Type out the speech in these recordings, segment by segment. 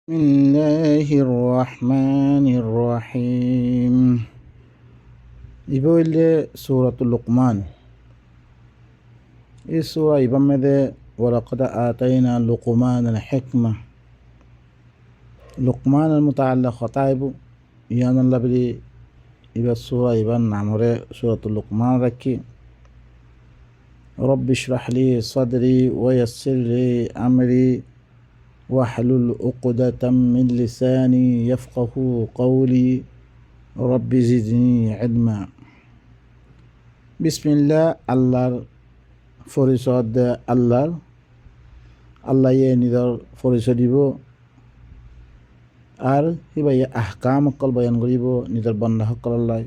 بسم الله الرحمن الرحيم. يقول سورة اللقمان. السورة يبمد ولقد آتينا لقمان الحكمة. لقمان المتعلق خطائب يانا اللبلي يبقى السورة يبقى نعمر سورة اللقمان ركي. رب اشرح لي صدري ويسر لي أمري واحلل عقدة من لساني يفقه قولي رب زدني علما. বিসমিল্লাহ আল্লাহর পরিচয় আল্লাহ নিজের পরিচয় দিব আর সিবাই আহকাম অকল বয়ান করিব নিজের বন্ধা সকল আল্লাহ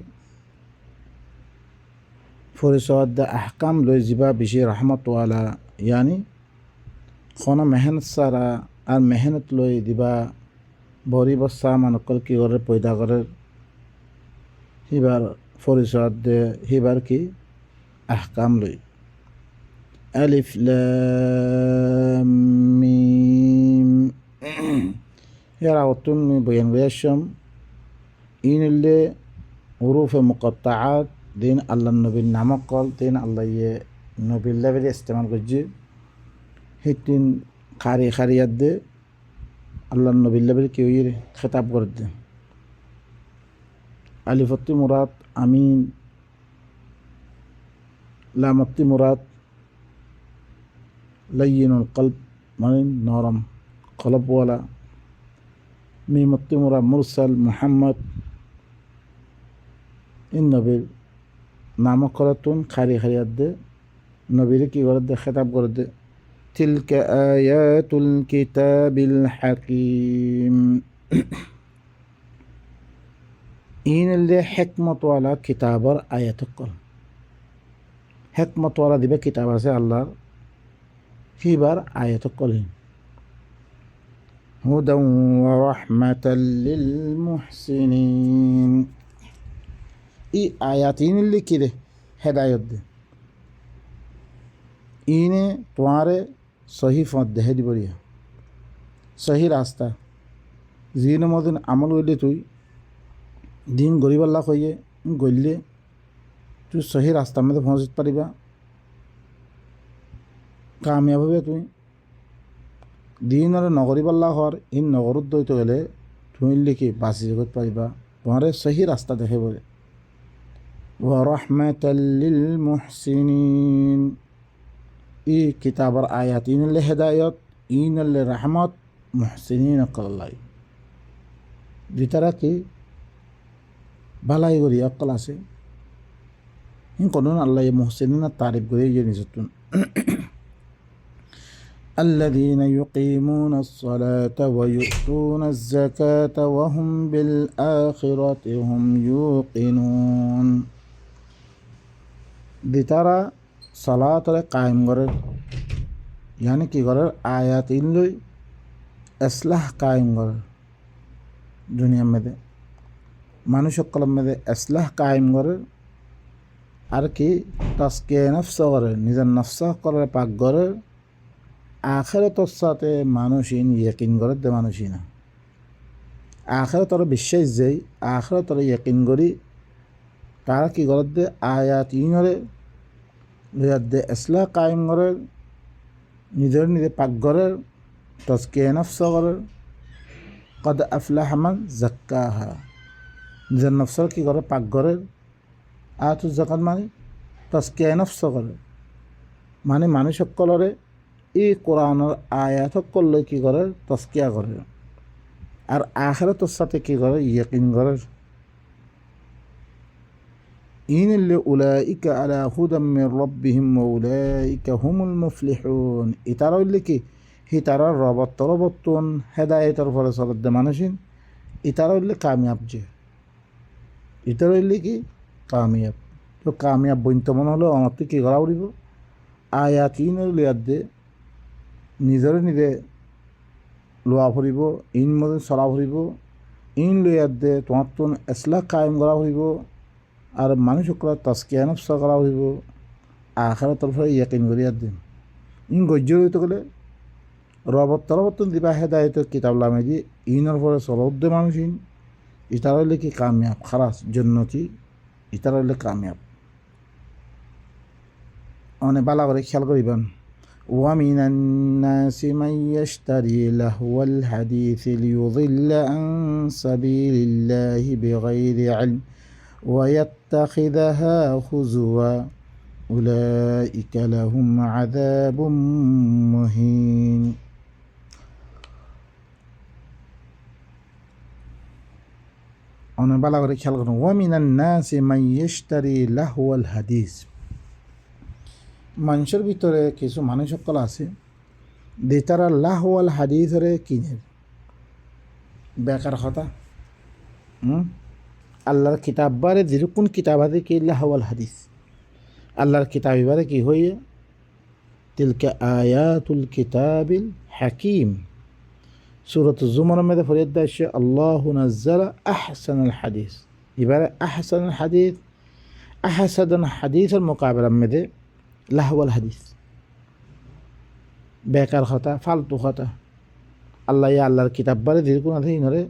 পরিচয় আহকাম লৈ যা বেশি রহমতওয়ালা ইয়ানি কোনো মেহনত সারা আর মেহনত লই দিবা বরি বসা মানুকল কি করে পয়দা করে হিবার পরিচয় হিবার কি আহকাম লই। আলিফ লাম মিম এর আওতুন মি বয়ান গয়াসম ইনলে উরুফে মুকাত্তাআত দিন আল্লাহ নবীর নামকল দিন আল্লাহ নবীর লেভেলে ইস্তেমাল করছে হিতিন খারিয়াত দে আল্লাহ নবীর লেভেলে কেউ খেতাব করে দে। আলিফতি মুরাদ আমিন, লামতি মুরাদ লাইয়িনুল কলব মানে নরম কলবওয়ালা, মিমতি মুরাদ মুরসাল মুহাম্মদ ইন নবীর নামক করাতুন খারিয়াত দে নবীর কি করে দে খেতাব করে দে। تلك آيات الكتاب الحكيم إن اللي حكمة ولا كتاب آيات القل حكمة ولا دي بكتاب سي الله في بار آيات القل هدى ورحمة للمحسنين إي آياتين اللي كده هدايات دي إني تواري সহি ফত দেহে দিবরিয়া সহি রাস্তা যিন মদিন আমল হইলে তুই দিন গরিবাল্লা হইয়ে গড়লে তুই সহি রাস্তার মধ্যে পৌঁছতে পারিবা, কামিয়াব হবে তুই। দিন আর নগরিবাল্লা হর ইন নগরত দইতে গেলে তুই লিখি বাঁচি জগত পারিবা, তোমার সহি রাস্তা দেখে বলে। ওয়া রাহমাতাল লিল মুহসিনিন ই কিতাবর আয়াত ইনলে হেদায়ত ইনলে রহমত মুহসিনিন অকল্লাই যেতারা কি বালাই করি অকল আছে ইন কোন আল্লাহ মুহসিনিন তারিফ করে ইয়ে নিজতুন। الذين يقيمون الصلاة ويؤتون الزكاة وهم بالآخرة هم يوقنون যেতারা সালাতরে কায়েম করে यानी কি করে আয়াত ইনলই ইসলাহ কায়েম করে দুনিয়ার মধ্যে মানুষ সকলের মধ্যে ইসলাহ কায়েম করে আর কি তাসকিয়া নফস করে নিজের নফস করে পাক করে আখিরাতের সাথে মানুষ ইন ইয়াকিন করে দে মানুষ না আখিরাতের বিশ্বাস যাই আখিরাতের ইয়াকিন করি তারা কি করে দে আয়াত ইনরে দে ইসলাহ কায়েম করে নিজের নিজে পাক করে তাসকিয়া নফস করে কদ আফলাহ মান যাক্কাহা নিজের নফসর কি করে পাক করে আয়াতুজ যাকাত মানে তাসকিয়া নফস করে মানে মানুষ সকলরে এই কোরআনের আয়াত সকল কি করে তাসকিয়া করে আর আখিরাতের সাথে কি করে ইয়াকিন করে। إن اللي أولئك على هدى من ربهم وأولئك هم المفلحون إتارو اللي كي هي ترى ربطون هداية الفرصة الدمانشين إتارو اللي كامياب جه إتارو اللي كي كامياب تو كامياب بنتمون هلو أمتى كي غراو ريبو آياتين اللي أدى نزار نده لوا فريبو إن مدن صلاة فريبو إن اللي أدى تواتون إسلا قائم غراو ريبو আর মানুষ সকল তাসকিয়া নফস করা হইব আখিরাতের উপরে ইয়াকিন করিয়া দিন ইন গজ্য হইতে গেলে রবত্তন দিবা হেদায়তের কিতাব লামে দি ইনর পরে চলদ্দ মানুষ ইন ইতার হইলে কি কামিয়াব খারাস জন্নতি ইতার হইলে কামিয়াব অনেক বালা করে খেয়াল করিবেন ومن الناس من يشتري لهو الحديث ليضل عن سبيل الله بغير علم ويتخذها هزوا أولئك لهم عذاب مهين অনেক বালা করে খেয়াল করুন ومن الناس من يشتري لهو الحديث মানুষের ভিতরে কিছু মানুষ সকল আছে যে তারা লাহওয়াল হাদিসরে কিনে বেকার কথা আল্লাহর কিতাব বারে যেরকম কিতাব আছে কি লাহওয়াল হাদিস আল্লাহর কিতাব বারে কি হইয়ে তিলকা আয়াতুল কিতাবিল হাকিম সূরাত জুমার মধ্যে ফরিয়াদ দাসে আল্লাহু নাজ্জালা আহসানুল হাদিস এবারে আহসানুল হাদিসের মোকাবেলার মধ্যে লাহওয়াল হাদিস বেকার কথা ফালতু কথা আল্লাহর কিতাব বারে যেরকম আছে ইনরে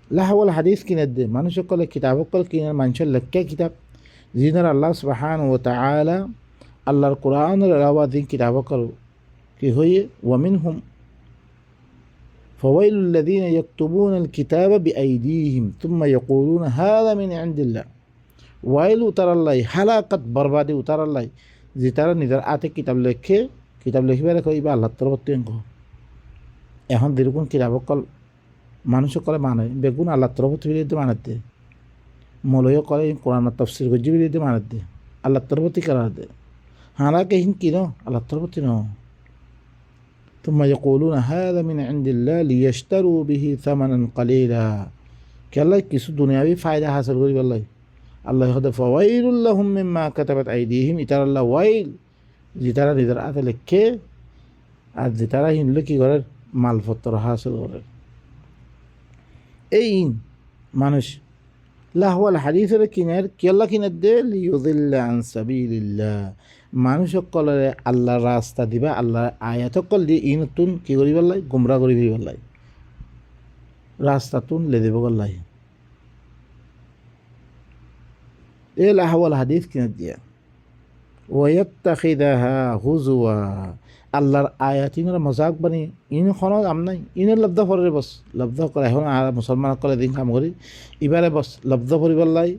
লাহওয়াল হাদিস কিনে দে মানুষ সকলে কিতাব সকল কিনে মানুষের লেখা কিতাব যিনার আল্লাহ সুবহানাহু ওয়া তাআলা আল্লাহর কোরআনের আওয়াজ কিতাব সকল কি হইয়ে ওয়ামিনহুম فويل الذين يكتبون الكتاب بأيديهم ثم يقولون هذا من عند الله ওয়াইল উতারাল্লাই হালাকাত বরবাদি উতারাল্লাই যে তারা নিজের আতে কিতাব লিখিবে রেখো ইবা আল্লাহ তরফ এখন যেরকম কিতাবকল মানুষ করে মানে বেগুন আল্লাহ তরফ বিরুদ্ধে মানাতে মলয় করে কোরআন তফসির গজ্জি বিরুদ্ধে মানাতে আল্লাহ তরফতি করার দে হালাকে হিন কিনো আল্লাহ তরফতি ন ثم يقولون هذا من عند الله ليشتروا به ثمنا قليلا কেলা কিছু দুনিয়াবি ফায়দা হাসিল করি বললাই আল্লাহ হদে ফাওয়াইলুল লাহুম মিম্মা কাতাবাত আইদিহিম ইতার আল্লাহ ওয়াইল যে তারা নিজের হাতে লেখে আর যে তারা হিনলে কি করে মালপত্র হাসিল করে এই মানুষ লাহওয়াল হাদিসের কিনের কেল্লা কিনে দে লিউযিল্লা আন সাবিলিল্লাহ মানুষ সকলের আল্লাহর রাস্তা দিবা আল্লাহর আয়াত সকল দিয়ে ইনতুন কি করি বললাই গুমরা করি বললাই রাস্তা তুন লে দেব বললাই এ লাহওয়াল হাদিস কিনে দিয়া ওয়াত্তাখিদাহা হুজুয়া আল্লাহর আয়াত ইনর মজাক বানি ইন খনো কাম নাই ইনের লব্ধ ফরে বস লব্ধ করে এখন আর মুসলমান কলে দিন কাম করি এবারে বস লব্ধ ফরিবল্লাই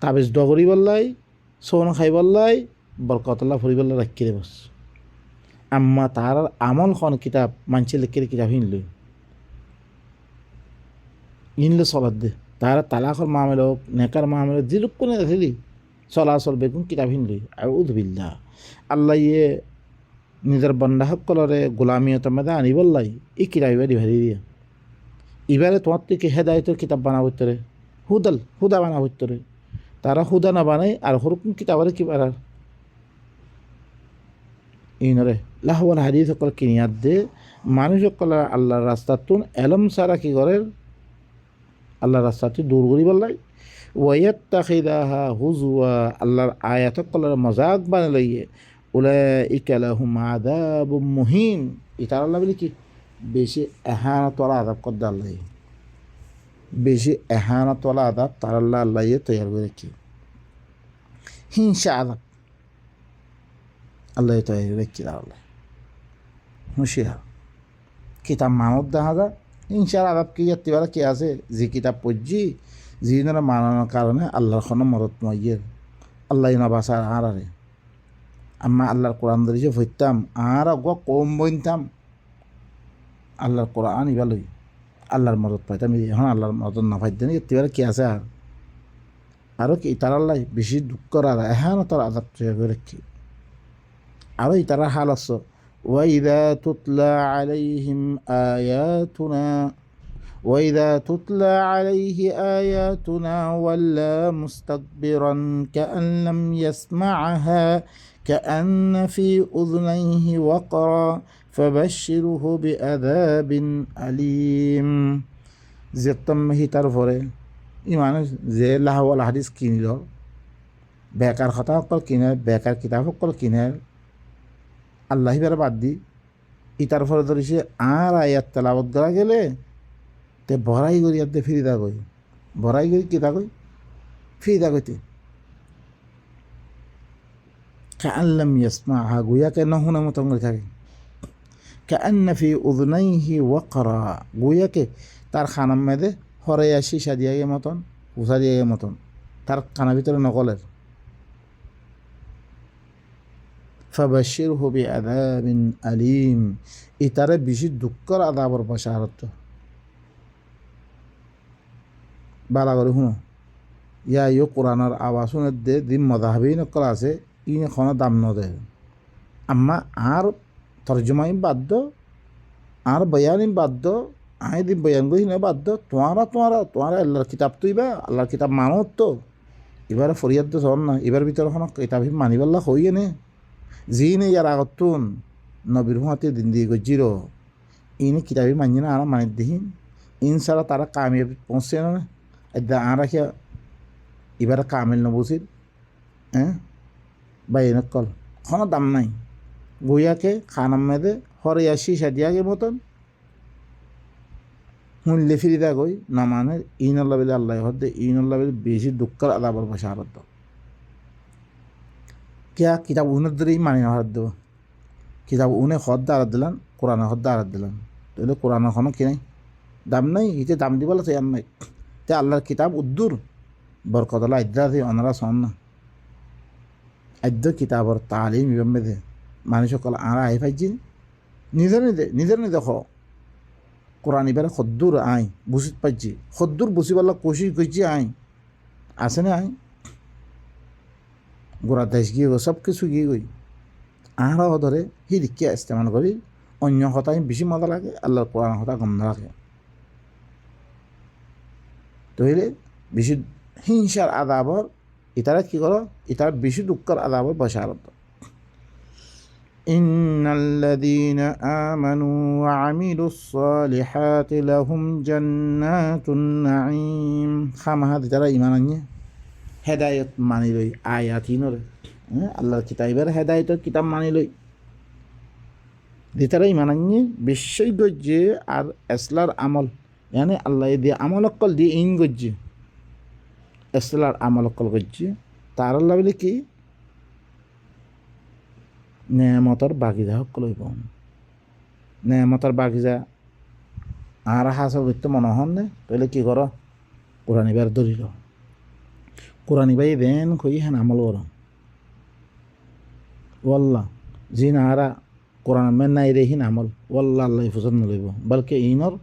তাবিজ ড করিবল্লাই সোন খাইবল্লাই বরকতল্লাহ ফরিবল্লাই রাখি দে বস আম্মা তার আমল খন কিতাব মানছে লিখে কিতাব ইনলে চলাত দে তার তালাকর মামলা হোক নেকার মামলা যেরকম আছে চলাচল বেগুন কিতাব হিনলি আউযু বিল্লাহ আল্লাহ ইয়ে নিজের বন্দা সকলরে গোলামিয়তের মধ্যে আনিবল্লাই এই কিতাব এবারে ভারি দিয়া এবারে তোমার থেকে হেদায়তের কিতাব বানাবো তোরে হুদা বানাবো তোরে তারা হুদা না বানাই আর হরকম কিতাবারে কি বানার ইনরে লাহওয়াল হাদিস সকল কিনিয়াত দে মানুষ সকলের আল্লাহর রাস্তা তুন এলম সারা কি করে আল্লাহর রাস্তাটি দূর করি বললাই ওয়াত্তাখিদাহা হুজুয়া আল্লাহর আয়াত সকলের মজাক বানাই লইয়ে উলাইকা লাহুম আযাবুম মুহিন এটা আল্লাহ বলি কি বেশি এহানতওয়ালা আযাব কর দে আল্লাহ বেশি এহানতওয়ালা আযাব তার আল্লাহ তৈরি করে রেখে হিংসা আযাব আল্লাহ তৈরি রেখে আল্লাহ হুঁশিয়ার কিতাব মানত দেখা যায় হিংসার আযাব কি এত্তিবারা কি আছে যে কিতাব পড়ছি যিনারা মানানোর কারণে আল্লাহর কোনো মরত মইয়ের আল্লাহ না বাসার আরে আম্মা আল্লাহর কোরআন ধরেছে ভরতাম আর কম বইনতাম আল্লাহর কোরআন ইবালই আল্লাহর মদত পাইতাম এখন আল্লাহর মদত না পাইতেন এবার কি আছে আরও কি তার আল্লাহ বেশি দুঃখ আর এখন তার আজাব করে রাখি আরও তারা হাল আস ওয়াইদা তুতলা আলাইহিম আয়াতুনা وإذا تتلى عليه آياتنا ولى مستكبرا كأن لم يسمعها كأن في أذنيه وقرا فبشره بعذاب أليم زيتمه ترفره إيمان زي الله والحديث كينيلو বেকার কথা সকল কিনে বেকার কিতাব সকল কিনে আল্লাহ বেড়ে বাদ দি ইটার ফলে ধরেছে আর আয়াত তেলাবত করা গেলে তে ভরাই করি আর ফিরিদা কই ভরাই করি কিতা কই ফিরিদা কইতে কাআল্লাম ইয়াসমাআহা গুয়াকে নহুনা মতন করে থাকে কাআন্না ফি উযনাইহি ওয়াকরা গুয়াকে তার খানার মেদে হরে আসি সাদিয়াগে মতন উসাদিয়াগে মতন তার কানের ভিতরে নকলের ফাবাশশিরহু বিআযাবিন আলীম ইতারে বেশি দুঃখর আযাবর বাশারত বালা করে শুনো ইয়া ইউ কোরআনের আওয়াজ শুনে দে দিন মজাহাবি নকল আছে ই এখন দাম নদে আম্মা আর তর্জমাই বাধ্য আর বয়ানি বাধ্য আই দিন বয়ান করি না বাধ্য তোমারা আল্লাহর কিতাব তুইবা আল্লাহর কিতাব মানত তো এবারে ফরিয়াদ তো চল না এবার ভিতরে এখন কিতাব মানিবাল্লা হইয়ে নে যি নে ইয়ার আগতুন নবীর হুঁতে দিন দিয়ে গজির ইনি কিতাবি মানি না আর মানি দিহিন ইনশাল্লাহ তারা কামিয়াব পৌঁছে না এদা আর রাখিয়া এবার কামিল নবসির হ্যাঁ বাই নকল কোনো দাম নাই গুয়াকে খানাম মেদে হরে আসি সাদিয়াগে মতন হুনলে ফিরিদা গই না মানে ইনল্লা বেলে আল্লাহ হদ্দে ইনল্লা বেলে বেশি দুঃখের আদাবর ভাষা হারত কিয়া কিতাব উনের ধরেই মানি না হারত দেব কিতাব উনে হদ্দা আরাত দিলাম কোরআনে হদ্দা আরাত দিলাম তাহলে কোরআন এখনও কি নাই দাম নাই ইতে দাম দিবলে তো আর নাই তে আল্লাহর কিতাব উদ্দুর বরকতলা আদ্যা অনারা শোন না আদ্য কিতাবর তালিম ইবাম বেদে মানুষ সকল আর আই পাইছি নিজের দেখ কোরআন এবারে সদ্দুর আই বুঝিত পাইছি সদ্দুর বুঝিবার কোশিশ করছি আই আছে না আই গোড়া দেশ গিয়ে গো সব কিছু গিয়ে গই আরও ধরে সি দিকে ইস্তেমাল করি অন্য হতাই বেশি মজা লাগে আল্লাহর কোরআন হতা কম না লাগে তইলে বেশি হিংসার আদাবর ইতারা কি করো ইতারা বেশি দুঃখের আদাবর বসারত ইন্নাল্লাযীনা আমানু ওয়া আমিলুস সালিহাতি লাহুম জান্নাতুন নাঈম খামাহাদ যারা ঈমান আনছে হেদায়েত মানি লই আয়াতিনরে আল্লাহর কিতাবের হেদায়েতের কিতাব মানি লই যেতারা ঈমান আনছে বিশ্বই গজ্জে আর এসলার আমল মানে আল্লাহ দিয়ে আমল অকল দিয়ে ইন গজ্জে এসলার আমল অকল গজ্জে তার আল্লাহ বলে কি নেয়ামতর বাগিজা সকল হইব নেয়ামতর বাগিজা আর হাসল করতে মনে হন নে তাহলে কি কর কোরআন এবার ধরিল কোরআন বাই দেন কই হেন আমল কর ওয়াল্লাহ জি নারা কোরআন মেন নাই রেহিন আমল ওয়াল্লাহ আল্লাহ ফুসন নলইব বলকে ইনর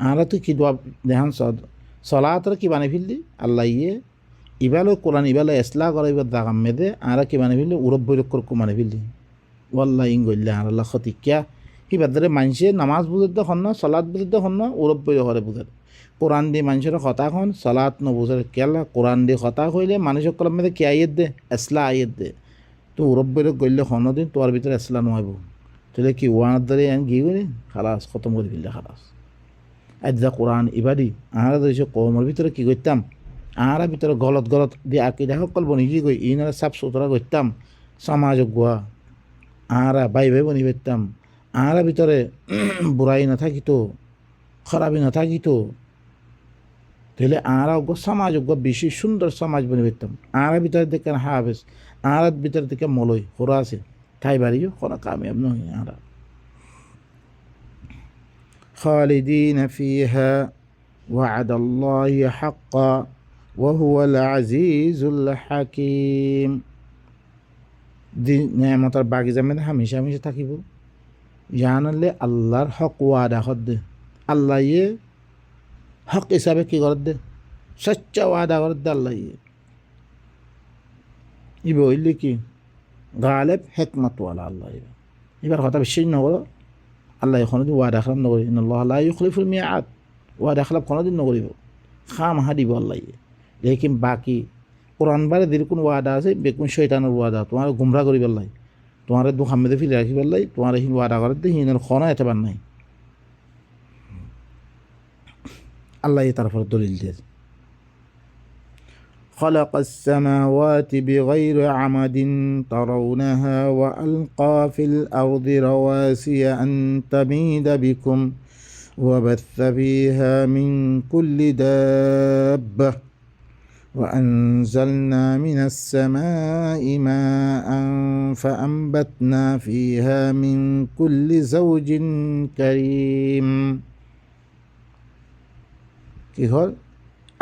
আরা তুই কি দোয়া দেহান সলাতর কি বানাই ফেললি আল্লাহ ইয়ে ইবালো কোরআন ইবালো এসলা করাইবার দাগাম মেদে আরা কি বানাই ফেললি উরব বৈরক্কর মানে ফেললি ওয়াল্লাহ ইং গল্লা আর আল্লাহ খতিকিয়া সিবাদরে মানুষে নামাজ বুঝতে দেখুন না সলাৎ বুঝতে দেখুন না উরব বৈর করে বুঝে কোরআন দিয়ে মানুষের কথা খন সলাৎ নবুঝে কেলা কোরআন দিয়ে কথা কইলে মানুষের কলম মেদে কে আইয়ের দে এসলা আইয়ের দে তো উরব বৈর গল্লে হন দিন তোর ভিতরে এসলা নহাইব তাহলে কি ওয়ানার দ্বারে গিয়ে করে খালাস খতম করে ফেললে খালাস আজ কোরআন ইবাদি আহারা ধরেছে কমের ভিতরে কী করতাম আহারা ভিতরে গলত দিয়ে আকিদা সকল বনি কি কই ইনারা সাফ সুতরা করতাম সমাজ গুয়া আহারা বাই বনি পেতাম আহারা ভিতরে বুড়াই না থাকিত খারাপি না থাকিত তাহলে আহারা সমাজ বেশি সুন্দর সমাজ বনি পেতাম আহারা ভিতরে দেখেন হাফেজ আহারার ভিতরে দেখে মলই হোরা আছে ঠাই বাড়িও কোনো কামিয়াব নয় আহারা خالدين فيها وعد الله حقا وهو العزيز الحكيم দি নেয়ামতের বাগিচা মেয়েদের হামেশা থাকিব জানলে আল্লাহর হক ওয়াদা হদ্দে আল্লাহ ইয়ে হক হিসাবে কি করে দে সচ্চা ওয়াদা করে দে আল্লাহ ইয়ে ই বললি কি গালেব হেকমতওয়ালা আল্লাহ এবার কথা বিশ্বাস নকর আল্লাহ কোনোদিন ওয়াদা খারাপ নকরি আল্লাহ লা ইউখলিফুল মিআদ ওয়াদা খারাপ কোনোদিন নকরিব খামহা দিব আল্লাহ লেকিন বাকি কোরআন বারে দির কোন ওয়াদা আছে বেকুন শয়তানের ওয়াদা তোমার গুমরা করি পেলাই তোমার দু হামেদে ফিরে রাখি পেলাই তোমার হিন ওয়াদা করে দে হিনের খনা এতবার নাই আল্লাহ তারপর দলিল দিয়ে خلق السماوات بغير عمد ترونها وألقى في الأرض رواسي أن تميد بكم وبث فيها من كل دابة وأنزلنا من السماء ماء فأنبتنا فيها من كل زوج كريم কি হল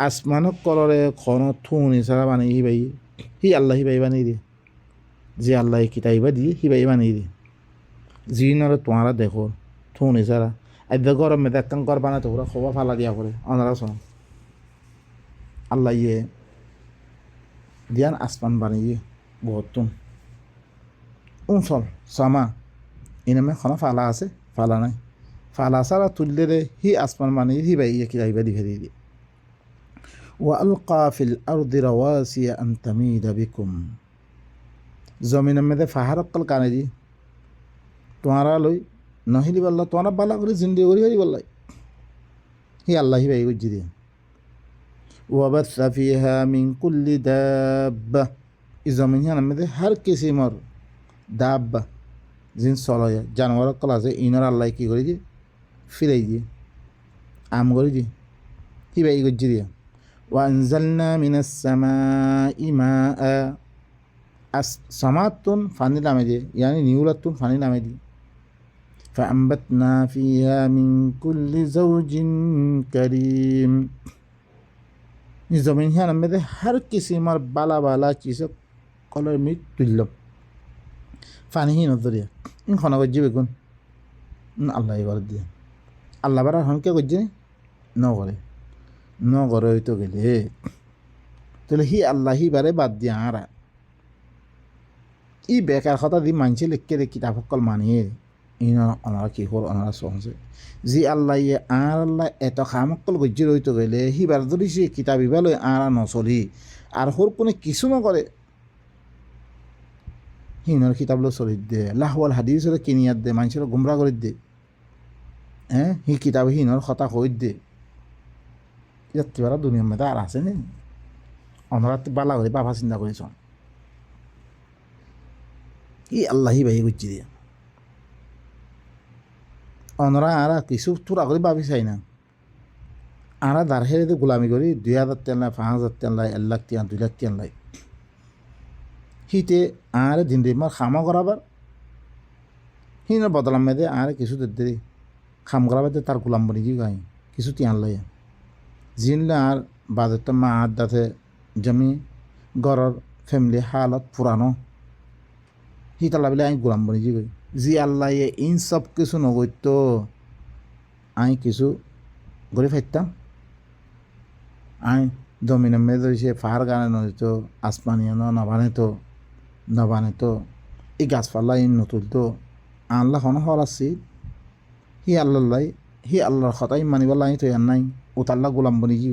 আসমানক কলরে খন থুনি সারা বানাই হিবাই হি আল্লাহ হিবাই বানাই দিয়ে যে আল্লাহ কিতাইবা দিয়ে হিবাই বানাই দিয়ে জিনরে তোমারা দেখো থুনি সারা আইদা গরম মেদে একখান কর বানাতে ওরা খোবা ফালা দিয়া করে অনারা শোন আল্লাহ ইয়ে দিয়ান আসমান বানিয়ে বহুতুন উনসল সামা ইনামে খনা ফালা আছে ফালা নাই ফালা সারা তুললে রে হি আসমান বানিয়ে হিবাই ইয়ে কিতাইবা দিয়ে দিয়ে وألقى في الأرض رواسي أن تميد بكم জমিন মধ্যে ফাহারক কল কানে দি তোমারা লই নহিলি বললা তোমারা বালা করে জিন্দি করি হারি বললাই হি আল্লাহ হিবাই গুজি দিয়ে وبث فيها من كل دابة এই জমিন মধ্যে হর কিসিমর দাব্বা জিন চলয় জানোয়ার কল আছে ইনার আল্লাহ কি করে দিয়ে ফিরাই দিয়ে আম করে দিয়ে হিবাই গুজি দিয়ে وأنزلنا من السماء ماء سماتون فاني لامدي يعني نيولاتون فاني لامدي فأنبتنا فيها من كل زوج كريم زمین هان مده هر کسی مار بالا بالا چیز کلر می تلم فانی هی نظریه این خانه گوجی بکن الله یبارد দিয়ে الله برای هم که گوجی نگره নগর হইতো গেলে তাহলে হি আল্লাহ হি বারে বাদ দিয়া আরা ই বেকার কথা দি মানছে লিখকে দে কিতাব সকল মানিয়ে ইনা অনারা কি হল অনারা সহজে জি আল্লাহ ইয়ে আর আল্লাহ এত খামকল গজ্জির হইতো গেলে হি বার ধরি সে কিতাব ইবালয় আরা নচলি আর হোর কোনো কিছু নকরে হিনার কিতাবলো চলি দে লাহওয়াল হাদিস কিনিয়াত দে মানুষের গুমরা করে দে হ্যাঁ হি কিতাব হিনর কথা হই দে ইয়াত্তিবারা দুনিয়ার মধ্যে আর আছে নি অনরা বালা করে বাবা চিন্তা করেছ ই আল্লাহি বাহি গুজি দিয়ে অনরা আর কিছু তোরা করে ভাবি চাই না আরা দার হেরে গোলামি করি 2000 টেন লাই 5000 টেন লাই 1 লাখ টেন 2 লাখ টেন লাই হিতে আর দিন দিন মার খামা করাবার হিন বদলাম মেদে আর কিছু দেরি খাম করাবার তার গোলাম বনি কি গাই কিছু টিয়ান লাই জিনলে আর বাজেটটা মা আদাতে জমি গড়র ফ্যামিলি হালত পুরানো হিতালা বলে আমি গোলাম বনি জি জি আল্লাহ ইন সব কিছু নগৈত আমি কিছু গড়ে ফাইতাম আমি জমিনের মেয়ে ধরেছে পাহাড় গানে নইতো আসমানিয়া নবানে তো এই গাছপালা ইন নতুলতো আল্লাহ হন হল আসছি হি আল্লাহ হি আল্লাহর কথাই মানিবার লাই তো আর নাই ওতাল্লা গোলাম বনি কি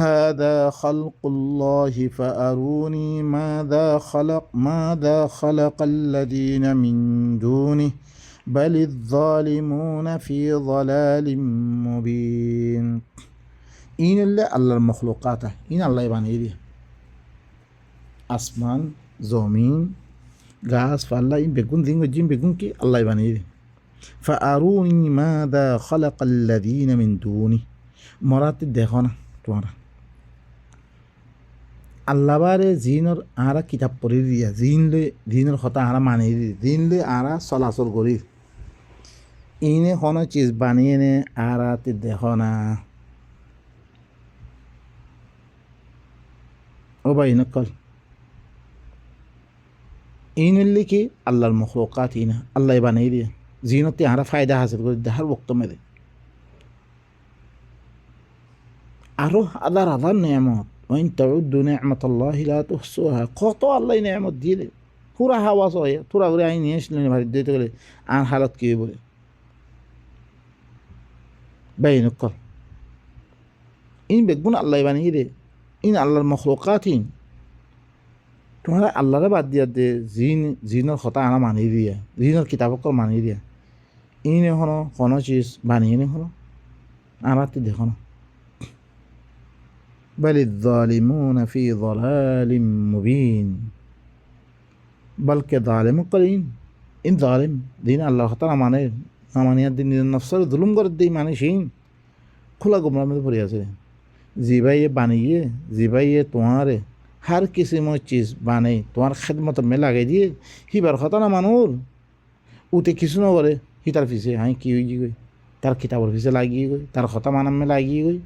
هذا خلق الله فأروني ماذا خلق الذين من دونه بل الظالمون في ضلال مبين إن الله المخلوقات إن الله يباني دي আসমান জমিন গাছ পাল্লা ইন বেগুন দিন জিম বেগুন কি আল্লাহ বানিয়ে দে ফাআরুনি মাযা খালাকাল্লাযীনা মিন দুনি মরাতে দেখো না তোমরা আল্লাহ বারে জিনর আরা কিতাব পড়ি দিয়া জিনের কথা আরা মানি দি জিন লে আরা চলাচল করি ইনে কোনো চিজ বানিয়ে নে আরাতে দেখো না ও ভাই নকল ইনল্লি কি আল্লাহর মখলুকাত ইনা আল্লাহ বানিয়ে দিয়ে জিনতে আরা ফায়দা হাসিল করে দেহার বক্ত মেরে আরো আদার নেয়ামত ওইন তাউদ্দু নি'মাতাল্লাহি লা তুহসুহা কত আল্লাহ নেয়ামত দিয়ে পুরা হাওয়া সয় তোরা করে আই নিয়ে আসলেন ভারত দিতে গেলে আর হালত কি বলে বাইন কর ইন বেগুন আল্লাহ বানিয়ে দে ইন আল্লাহর মখলুকাত ইন তোমার আল্লাহরে বাদ দিয়া দে জিনের কথা আনা মানি দিয়া জিনের কিতাবক মানি দিয়া ইনে হনো কোনো চিজ বানিয়ে নে হনো আমারতে দেখো না বালিল যালিমুনা ফি যালালিম মুবিন, বলকে জালেম করিন ইন জালেম দিন আল্লাহর কথা না মানে, না মানিয়ার দিন নিজের নফসের জুলুম করে দিই মানুষই খোলা গুমরার মধ্যে পড়ে আছে। জিবাইয়ে বানিয়ে জিবাইয়ে তোমারে हर किस्म चीज़ बाने तुम्हार खिदमत में लागे दिए ही बार खता ना मानूर उते किसी न करे ही तार फीसे हाँ की हुई गई तार किताबर फीसे लागी गई तार खता मानम में लागी गई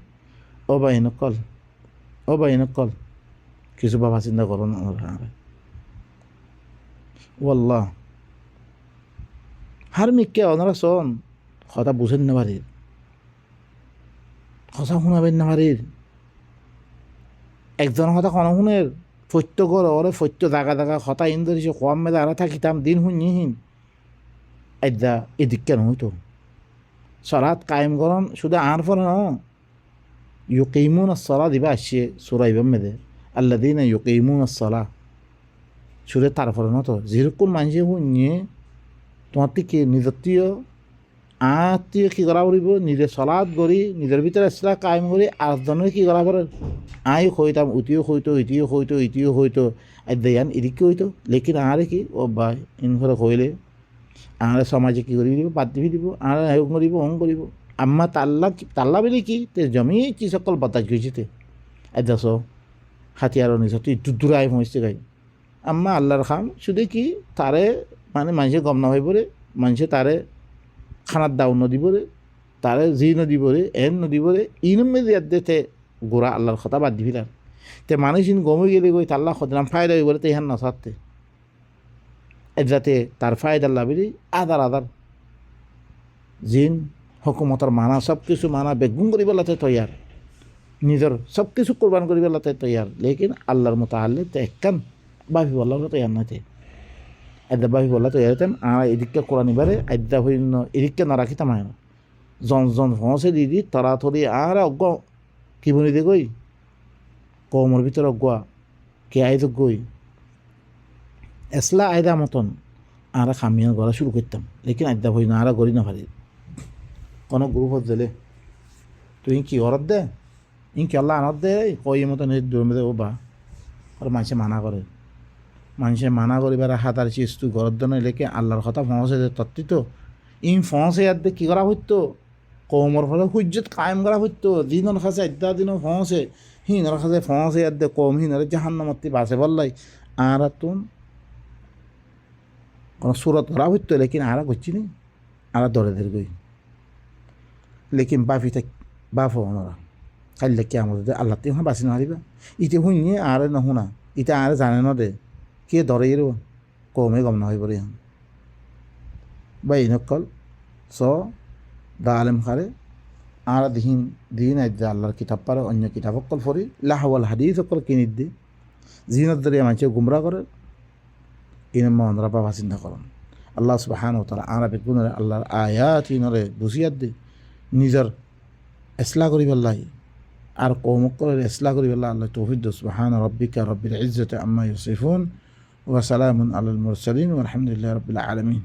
ओ भाई नकल किसी बाबा चिंता करो ना वल्लाह हर मिक्के ओनारा सोन खता बुझेन ना बारीर खसा শুনাবেন না বাড়ির একজন কথা কোনো শুনের ফত্য করো ওরে ফত্য জাগা জাগা কথা ইন ধরিছে কম মেলা আর থাকিতাম দিন শুনিহীন এদা এদিক কেন হইতো সলাৎ কায়েম করন শুধু আর ফলে ন ইউকিমুন সলা দিবা আসছে সুরাইবাম মেদে আল্লাযীনা ইউকিমুন সলা শুধু তার ফলে ন তো যেরকম মানুষে শুনিয়ে তোমার থেকে নিজতীয় আত্মীয় কী করা পড়ব নিজের সলাদ করি নিজের ভিতরে ইসলাম কায়েম করি আরেকজনের কী করা পড়ে আই হইতাম উতিও হইতো ইতিও হইতো আদায়ান এদিকে হইতো লেকিন আরে কি ও ভাই ইন করে কইলে আর সমাজে কী করি দিব বাদ দিব আর এরকম করিব অং করিব আম্মা তাল্লা বলে কি তে জমি কি সকল বাতাস গেছিতে এদাস হাতিয়ারও নিছে তুই দূরাই পৌঁছতে গাই আম্মা আল্লাহর খাম শুধু কি তারে মানে মানুষে গম না হয়ে পড়ে মানুষে তারে খানার দাও নদীবরে তারে জি নদীবরে এন নদীবরে ইনম মেদি আদেতে গোড়া আল্লাহর কথা বাদ দিবি তার তে মানুষ ইন গমে গেলে গই তাল্লাহ খদরাম ফায়দা হয়ে বলে তেহান না সারতে যাতে তার ফায়দা লাভেরই আদার জিন হকুমতর মানা সব কিছু মানা বেগুন করি বেলাতে তৈয়ার নিজের সব কিছু কোরবান করি বেলাতে তৈয়ার লেকিন আল্লাহর মতো আল্লে তে একখান বাফি বল্লাহ তৈয়ার নাতে এদা বাফি বল্লা তৈয়ার হতাম আর এদিককে কোরআন এবারে আদ্যা হইন্য এদিককে না রাখিতাম হয় না জন ফসে দিদি তরাতরি আর অজ্ঞ কি বলি দে গই কমর ভিতরে অজ্ঞা কে আইদ গই এসলা আয়দা মতন আর খামিয়ান গড়া শুরু করতাম লেকিন আদ্যা হই না আর গড়ি না পারি কোনো গ্রুপত দিলে তুই কি ঘরত দে ইনকি আল্লাহ আনত দে কই মতন দৌড়ে ও বা আর মানুষে মানা করে মানুষে মানা করিবার হাতার চিজ তুই ঘরত দে নয় লেকে আল্লাহর কথা ফসে দে তত্ত্বিত ইন ফসে ইয়াদ দে কী করা হইতো কৌমর ফলে সূর্যত কায়েম করা হইতো দিনের কাছে আদ্যা দিনের ফসে হিনর কাছে ফসে ইয়াদ দে কম হিনরে জাহান্নামতি বাসে বললাই আর তুন কোনো সুরত করা হইতো লেকিন আর করছি নি আর দরে দের গই লেকিন বাফি থাক বাফ ওনারা কাইলে কে আমাদের আল্লাহ তুই বাঁচি না হারিবা ইতে শুনিয়ে আর না শুনা ইতে আর জানে না দে কে ধরে এর কমে গম না হয়ে পড়ে বা ইনকল স দা আলেম খারে আর দিন আজ আল্লাহর কিতাব পারে অন্য কিতাব অকল ফরি লাহওয়াল হাদিস অকল কিনিত দে জিনত দরিয়া মানুষ গুমরা করে ইনমা ওনারা বাবা চিন্তা করেন আল্লাহ সুবহানাহু ওয়া তাআলা আর বেগুনরে আল্লাহর আয়াত ইনরে বুঝিয়াত দে নিজের ইসলাহ করি পেলাই আর কৌমকলের ইসলাহ করি পেলাই আল্লাহ তৌফিক দে সুবহান রাব্বিকা রব্বিল ইজ্জাতি আম্মা ইয়াসিফুন ওয়া সালামুন আলাল মুরসালিন ওয়া আলহামদুলিল্লাহি রাব্বিল আলামিন।